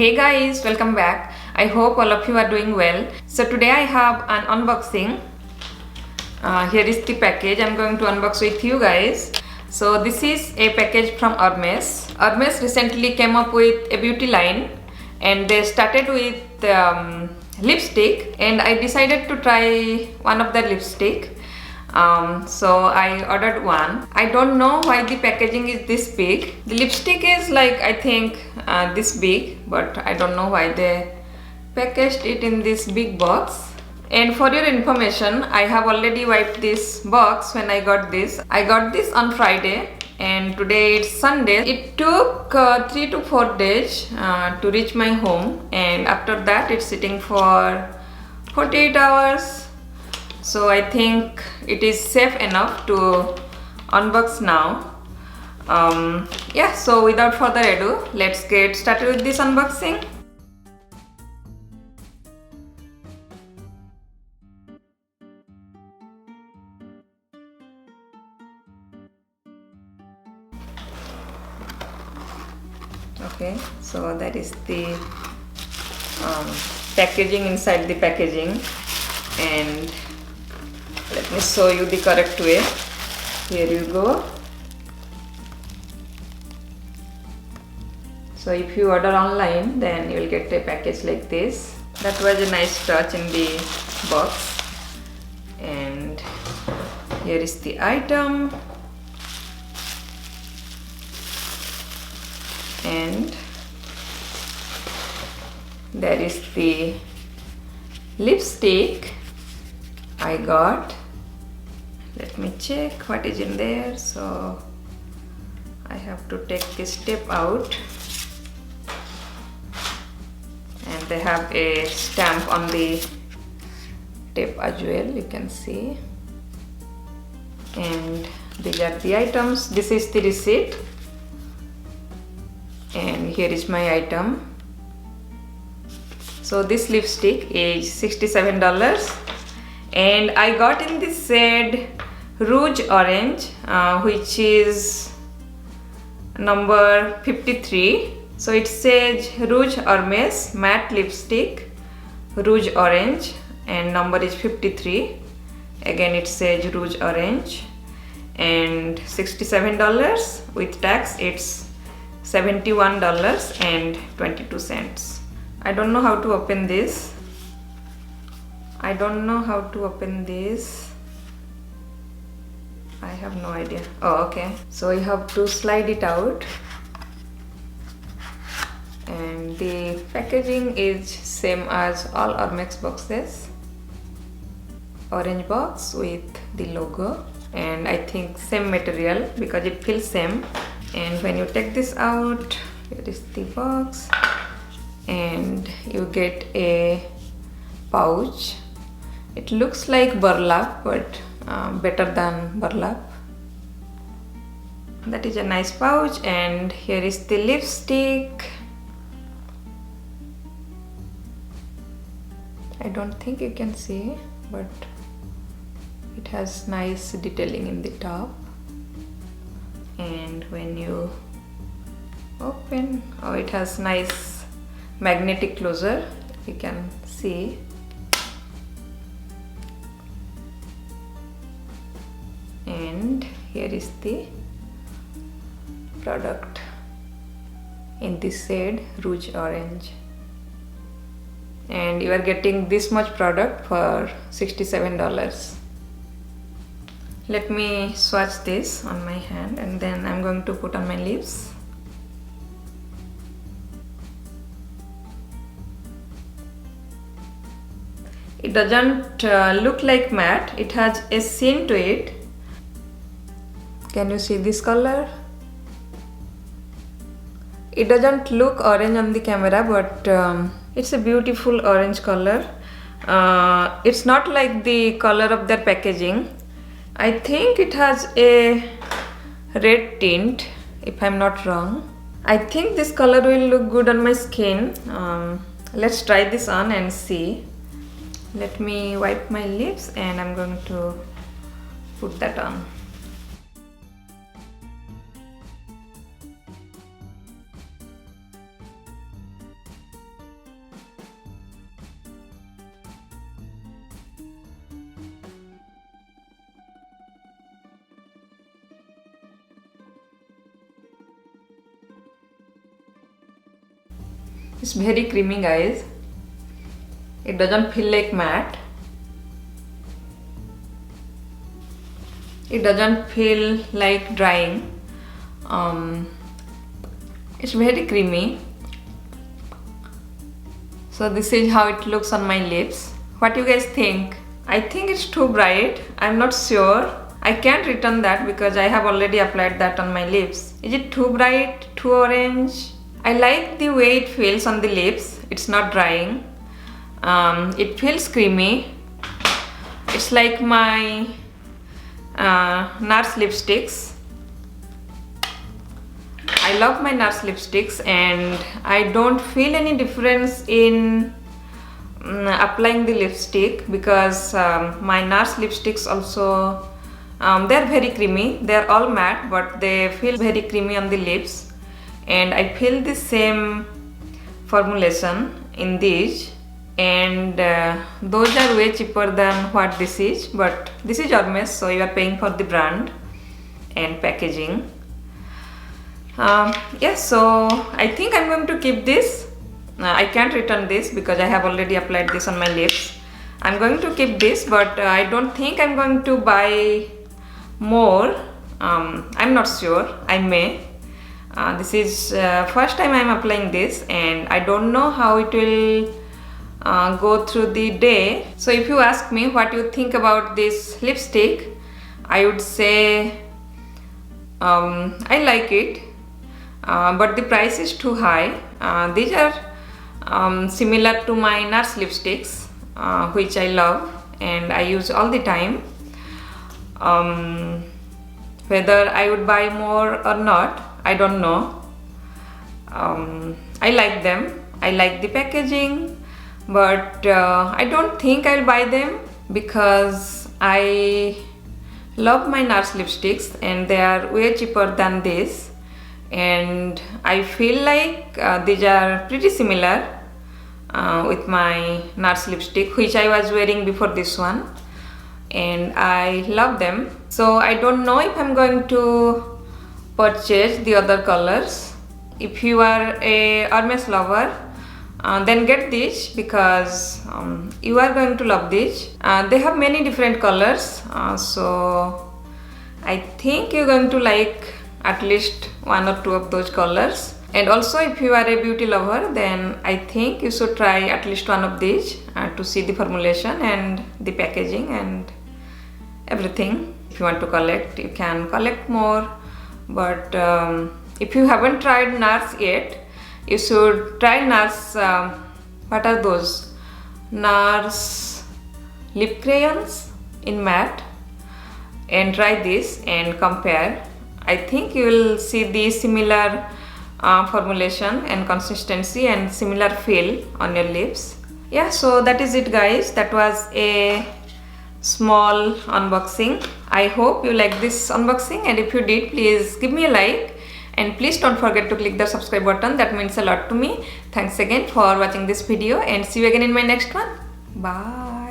Hey guys, welcome back. I hope all of you are doing well. So today I have an unboxing. Here is the package I'm going to unbox with you guys. So this is a package from Hermes. Hermes recently came up with a beauty line and they started with lipstick, and I decided to try one of their lipstick. So I ordered one. I don't know why the packaging is this big. The lipstick is like, I think this big, but I don't know why they packaged it in this big box. And for your information, I have already wiped this box when I got this. I got this on Friday and today it's Sunday. It took 3 to 4 days to reach my home, and after that it's sitting for 48 hours. So I think it is safe enough to unbox now. Yeah, so without further ado, let's get started with this unboxing. Okay, so that is the packaging inside the packaging, and let me show you the correct way. Here you go. So if you order online, then you will get a package like this. That was a nice touch in the box. And here is the item. And there is the lipstick I got. Let me check what is in there. So I have to take this tape out, and they have a stamp on the tape as well, you can see. And these are the items. This is the receipt, and here is my item. So this lipstick is $67, and I got in this shade Rouge Orange, which is number 53. So it says Rouge Hermes matte lipstick Rouge Orange, and number is 53. Again it says Rouge Orange, and $67 with tax. It's $71.22. I don't know how to open this. I have no idea. Oh, okay. So you have to slide it out, and the packaging is same as all Hermes boxes. Orange box with the logo, and I think same material because it feels same. And when you take this out, here is the box, and you get a pouch. It looks like burlap, but better than burlap. That is a nice pouch. And here is the lipstick. I don't think you can see, but it has nice detailing in the top. And when you open, oh, it has nice magnetic closure, you can see. And here is the product in this shade Rouge Orange, and you are getting this much product for $67. Let me swatch this on my hand, and then I'm going to put on my lips. It doesn't look like matte. It has a sheen to it. Can you see this color? It doesn't look orange on the camera, but it's a beautiful orange color. It's not like the color of their packaging. I think it has a red tint, if I'm not wrong. I think this color will look good on my skin. Let's try this on and see. Let me wipe my lips, and I'm going to put that on. It's very creamy, guys. It doesn't feel like matte. It doesn't feel like drying. It's very creamy. So this is how it looks on my lips. What do you guys think? I think it's too bright. I'm not sure. I can't return that because I have already applied that on my lips. Is it too bright? Too orange? I like the way it feels on the lips. It's not drying. It feels creamy. It's like my Nars lipsticks. I love my Nars lipsticks and I don't feel any difference in applying the lipstick because my Nars lipsticks also they're very creamy. They're all matte but they feel very creamy on the lips, and I feel the same formulation in these, and those are way cheaper than what this is, but this is Hermes, so you are paying for the brand and packaging. Yes, so I think I'm going to keep this. I can't return this because I have already applied this on my lips. I'm going to keep this, but I don't think I'm going to buy more. I'm not sure. I may. This is first time I'm applying this and I don't know how it will go through the day. So if you ask me what you think about this lipstick, I would say I like it, but the price is too high. These are similar to my Nars lipsticks, which I love and I use all the time. Whether I would buy more or not, I don't know. I like them. I like the packaging, but I don't think I'll buy them because I love my Nars lipsticks and they are way cheaper than this, and I feel like these are pretty similar with my Nars lipstick which I was wearing before this one, and I love them. So I don't know if I'm going to purchase the other colors. If you are a Hermes lover, then get this because you are going to love this. They have many different colors, so I think you're going to like at least one or two of those colors. And also if you are a beauty lover, then I think you should try at least one of these to see the formulation and the packaging and everything. If you want to collect, you can collect more, but if you haven't tried Nars yet, you should try Nars. What are those? Nars lip crayons in matte, and try this and compare. I think you will see the similar formulation and consistency and similar feel on your lips. Yeah, so that is it, guys. That was a small unboxing. I hope you liked this unboxing, and if you did, please give me a like and please don't forget to click the subscribe button. That means a lot to me. Thanks again for watching this video and see you again in my next one. Bye.